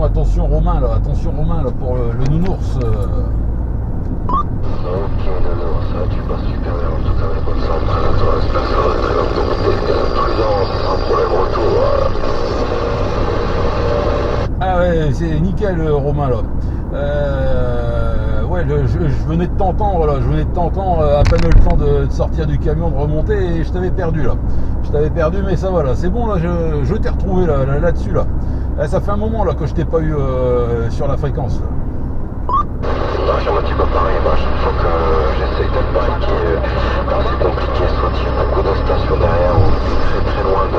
attention Romain là, pour le nounours. Ok, non, ça tu passes super bien. En tout cas, les bonnes santé à toi, j'espère que ça va très bien de ton côté. Prudent, c'est un problème retour. Ah ouais, c'est nickel Romain là. Ouais, je venais de t'entendre là, à peine le temps de sortir du camion, de remonter et je t'avais perdu là. Je t'avais perdu mais ça va là, c'est bon là, je t'ai retrouvé là-dessus là. Ça fait un moment là que je t'ai pas eu sur la fréquence là. J'ai un petit peu pareil, à chaque fois que j'essaye de braquer, c'est compliqué, soit il y a beaucoup de stations derrière ou très très loin de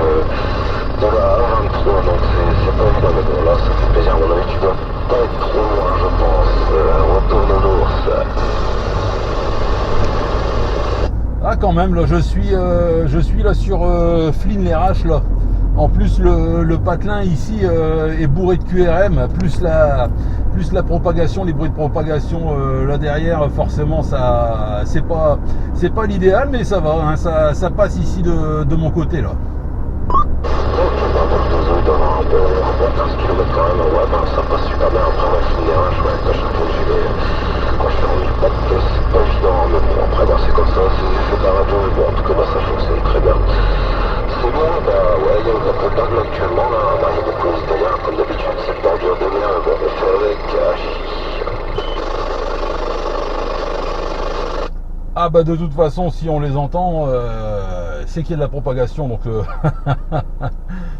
la A23, donc c'est pas évident, mais bon là ça fait plaisir, à mon avis tu dois pas être trop loin je pense, retourne aux ours. Ah quand même là, je suis là sur Flins-les-Raches là. En plus le patelin ici est bourré de QRM, plus la propagation, les bruits de propagation là derrière, forcément ça c'est pas l'idéal mais ça va, hein, ça passe ici de mon côté là. Ok, bah bon, je dois avoir un bon 15 km quand même, ouais, bah ça passe super bien, après ouais, Flins-les-Raches, ouais, à chaque fois que j'y vais, quand je fais en 1000 pattes, c'est pas évident, mais bon, après bah c'est comme ça, c'est de la radio, mais bon, en tout cas bah ça fonctionne très bien. C'est bon, bah ouais, il y a une propagande actuellement, là, bah il y a beaucoup d'Italiens, comme d'habitude, cette bordure de mer, bon, on fait avec, Ah bah de toute façon si on les entend c'est qu'il y a de la propagation donc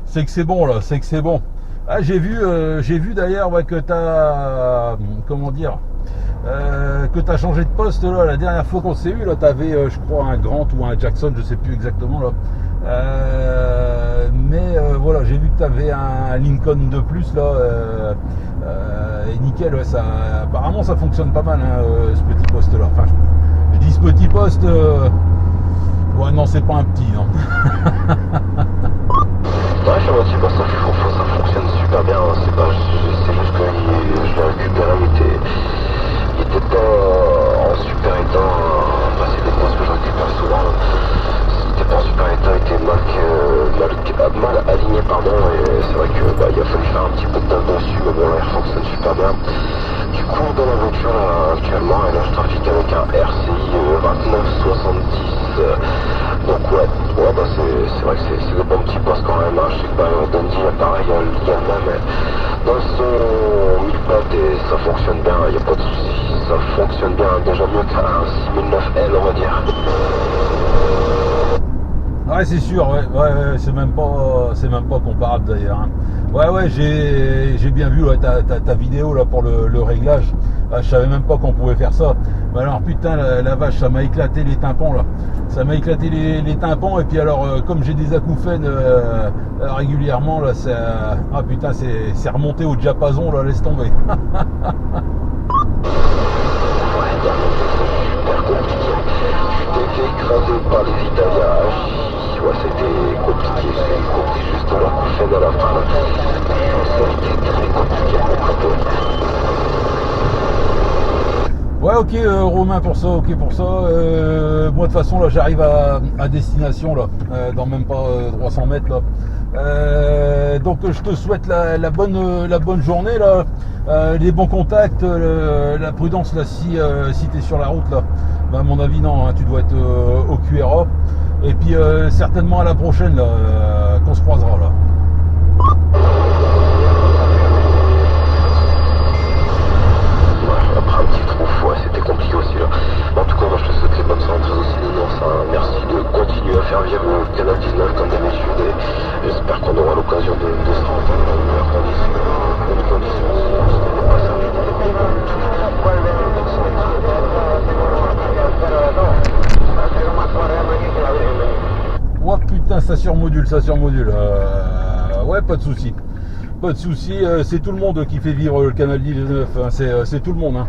c'est que c'est bon là, c'est que c'est bon. Ah j'ai vu d'ailleurs ouais, que t'as comment dire que t'as changé de poste là la dernière fois qu'on s'est eu là t'avais je crois un Grant ou un Jackson je sais plus exactement là mais voilà j'ai vu que t'avais un Lincoln de plus là et nickel ouais, ça apparemment ça fonctionne pas mal hein, ce petit poste là enfin je dis ce petit poste ouais non c'est pas un petit non. Ouais, je sais pas, ça fonctionne super bien, hein. C'est juste que je l'ai récupéré, il était pas en super état, enfin c'est des postes que je récupère souvent, il était pas en super état, il était mal aligné pardon, et c'est vrai que bah, il a fallu faire un petit peu de taf dessus, mais bon là il fonctionne super bien. Du coup dans la voiture là actuellement, et là je trafique avec un RCI 2970. Donc ouais bah c'est vrai que c'est des bons petits postes quand même, hein. Je sais que bah, Dundee pareil, il y a le même dans son 1000 pattes et ça fonctionne bien, il n'y a pas de soucis, ça fonctionne bien, déjà mieux qu'un 6009L on va dire. Ouais c'est sûr ouais c'est même pas comparable d'ailleurs hein. Ouais j'ai bien vu ouais, ta vidéo là pour le réglage. Ah, je savais même pas qu'on pouvait faire ça. Mais alors putain la vache ça m'a éclaté les tympans là. Ça m'a éclaté les tympans et puis alors comme j'ai des acouphènes régulièrement là ah putain c'est remonté au diapason là, laisse tomber. J'étais écrasé par les Italiens. Ouais, c'était compliqué, j'ai compris juste la couchette à la fin. Ça a été très compliqué à mon plateau. Ouais ok Romain pour ça, moi de toute façon là j'arrive à destination là, dans même pas 300 mètres là. Donc je te souhaite la bonne journée là, les bons contacts, la prudence là si t'es sur la route là. Bah, à mon avis non, hein, tu dois être au QRA. Et puis certainement à la prochaine là, qu'on se croisera là. Après un petit trou, ouais, c'était compliqué aussi là. En tout cas, moi, je te souhaite les bonnes rentrées aussi, Nounours, hein. Merci de continuer à faire vivre le canal 19 comme d'habitude et j'espère qu'on aura l'occasion de se rendre dans de meilleures conditions. Oh putain, ça surmodule. Ouais, pas de souci. C'est tout le monde qui fait vivre le canal 19, hein. C'est tout le monde. Hein.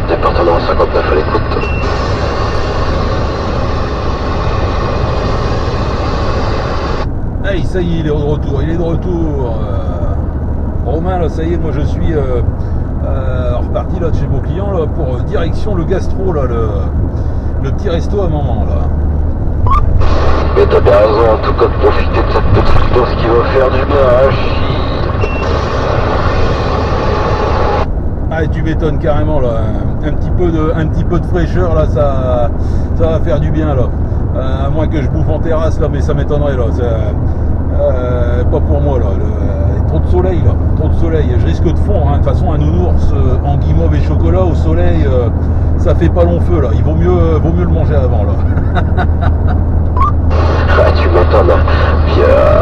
Département 59 à l'écoute. ça y est, il est de retour. Il est de retour. Romain, là, ça y est, moi je suis reparti là, de chez vos clients là, pour direction le gastro, là, le petit resto à maman. Là. Mais t'as bien raison, en tout cas, de profiter de cette petite dose qui va faire du bien à Chi. Ah, tu m'étonnes carrément là. Un petit peu de fraîcheur là, ça va faire du bien là. À moins que je bouffe en terrasse là, mais ça m'étonnerait là. Pas pour moi là. Trop de soleil là, trop de soleil. Je risque de fondre. Hein. De toute façon, un nounours en guimauve et chocolat au soleil, ça fait pas long feu là. Il vaut mieux le manger avant là. Ah, tu m'étonnes. Puis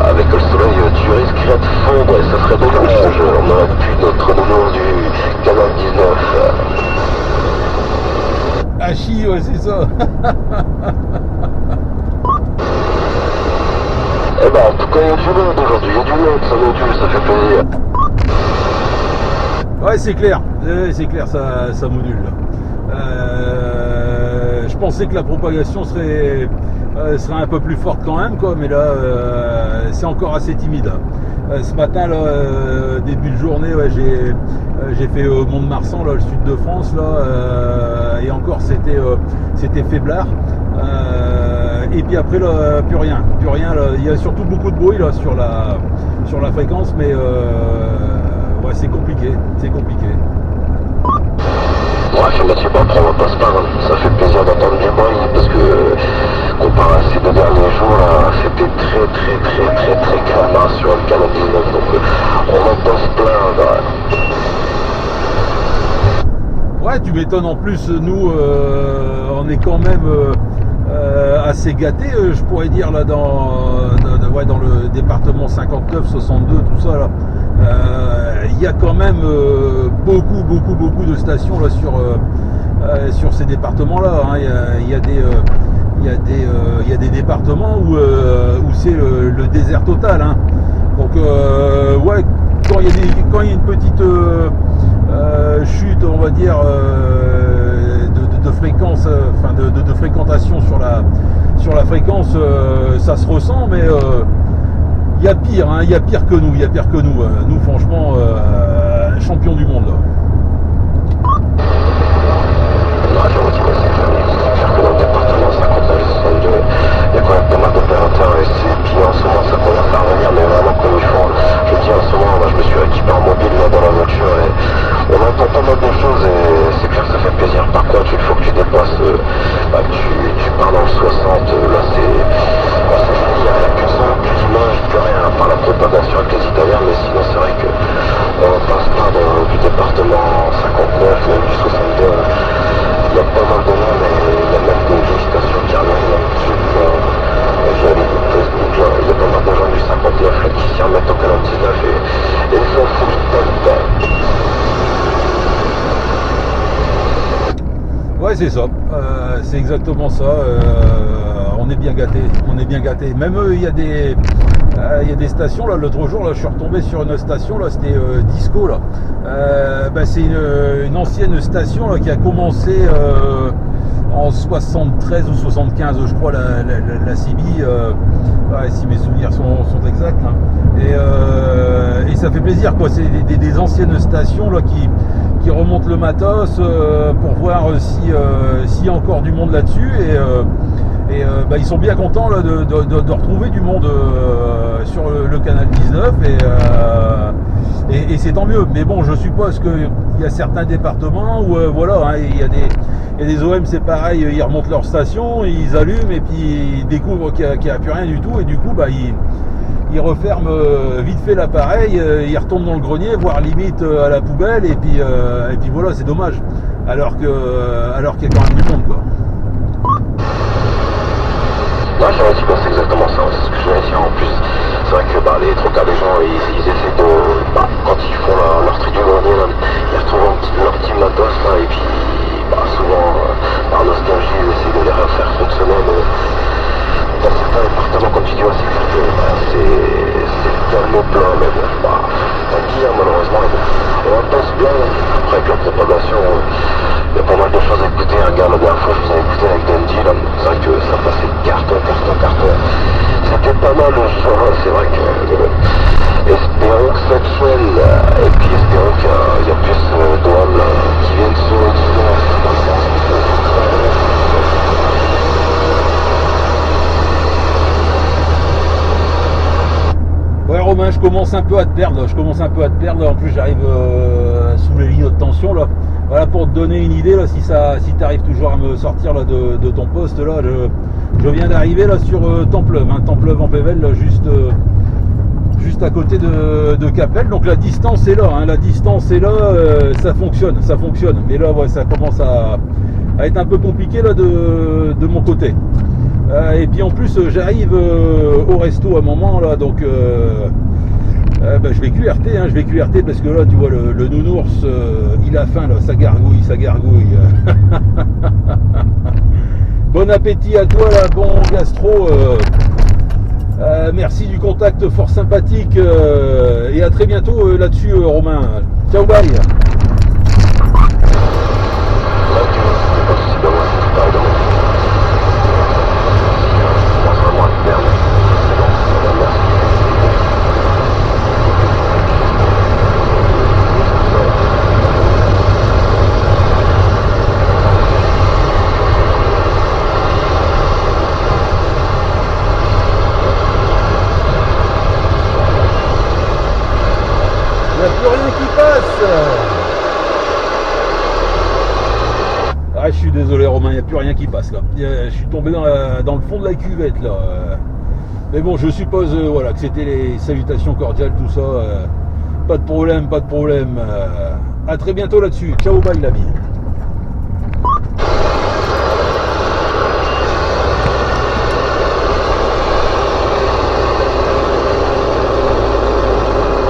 avec le soleil, tu risquerais de fondre et ça serait dommage. On aurait pu notre nounours du canal 19. Ah chi, ouais, c'est ça. Eh ben, en tout cas, il y a du monde aujourd'hui. Il y a du monde, ça module, ça fait plaisir. Ouais, c'est clair, ça module là. Je pensais que la propagation serait un peu plus forte quand même, quoi, mais là c'est encore assez timide. Ce matin là, début de journée, ouais, j'ai fait Mont-de-Marsan, là, le sud de France là, et encore c'était faiblard. Et puis après là, plus rien là. Il y a surtout beaucoup de bruit là sur la fréquence, mais ouais, c'est compliqué. Ouais, je me suis pas prendre, on va pas se plaindre. Ça fait plaisir d'entendre du bruit parce que comparé à ces 2 derniers jours là, c'était très calme hein, sur le canal 19, donc on va pas se plaindre. Ouais, tu m'étonnes. En plus, nous, on est quand même assez gâtés, je pourrais dire là dans le département 59, 62, tout ça là. Il y a quand même beaucoup de stations là sur ces départements-là. Hein. Il y a des départements où c'est le désert total. Hein. Donc ouais, quand il y a une petite chute, on va dire, de fréquence, enfin de fréquentation sur la fréquence, ça se ressent, mais il y a pire, hein, il y a pire que nous, nous franchement, champions du monde là. Il y a quand même pas mal d'opérateurs et puis en ce moment ça commence à revenir, mais vraiment comme il faut. Je dis en ce moment, je me suis équipé en mobile là dans la voiture et on entend pas mal de choses et c'est clair que ça fait plaisir. Par contre, il faut que tu dépasses, tu pars dans le 60, là il n'y a plus de son, plus d'image, plus rien, par la propagation avec les Italiens, mais sinon c'est vrai que on passe pas du département 59, même du 62. Il y a pas mal de monde et il y a même des stations qui reviennent là. J'ai allé sur Facebook là, il y a pas mal de gens du 59 là, qui s'y remettent au canal 19 et ça fout pas. Ouais, c'est ça, c'est exactement ça. On est bien gâtés. Même il y a des stations là. L'autre jour là, je suis retombé sur une station là, c'était Disco là. C'est une ancienne station là, qui a commencé en 73 ou 75, je crois, la CB, ouais, si mes souvenirs sont exacts. Hein. Et ça fait plaisir, quoi. C'est des anciennes stations là qui remontent le matos pour voir s'il y a encore du monde là-dessus. Et ils sont bien contents là, de retrouver du monde sur le canal 19 et c'est tant mieux. Mais bon, je suppose qu'il y a certains départements où voilà, hein, il y a des OM, c'est pareil, ils remontent leur station, ils allument et puis ils découvrent qu'il n'y a plus rien du tout et du coup ils referment vite fait l'appareil, ils retournent dans le grenier, voire limite à la poubelle et puis voilà, c'est dommage. Alors qu'il y a quand même du monde, quoi. Ouais, c'est exactement ça, c'est ce que je voulais dire en plus. C'est vrai que les trois quarts des gens, ils essaient de... quand ils font leur tri du grenier, là, ils retrouvent leur petit matos là, et puis souvent, par nostalgie, ils essaient de les refaire fonctionner, mais dans certains départements, comme tu dis, c'est tellement plein, mais bon, pas dire malheureusement, on va pas se plaindre. Après, avec la propagation, il y a pas mal de choses à écouter. Regarde, la dernière fois, je vous ai écouté avec Dandy, là, c'est vrai que ça passait carton. C'était pas mal. pas le choix, c'est vrai que espérons que ça tienne, et puis espérons qu'il y a plus d'hommes qui viennent se retrouver. Ouais Romain, je commence un peu à te perdre, en plus j'arrive sous les lignes de tension là. Voilà, pour te donner une idée là, si tu arrives toujours à me sortir là, de ton poste là, je viens d'arriver là sur Templeuve, Templeuve en Pével, là, juste à côté de Capelle, donc la distance est là, ça fonctionne, mais là ouais, ça commence à être un peu compliqué là de mon côté. Et puis en plus j'arrive au resto à un moment là, donc je vais QRT, parce que là tu vois le nounours il a faim là, ça gargouille. Bon appétit à toi là, bon gastro, merci du contact fort sympathique, et à très bientôt là-dessus Romain. Ciao, bye. Ah, je suis désolé Romain, il n'y a plus rien qui passe là. Je suis tombé dans le fond de la cuvette là. Mais bon, je suppose voilà, que c'était les salutations cordiales, tout ça. Pas de problème. À très bientôt là-dessus. Ciao, bye l'ami.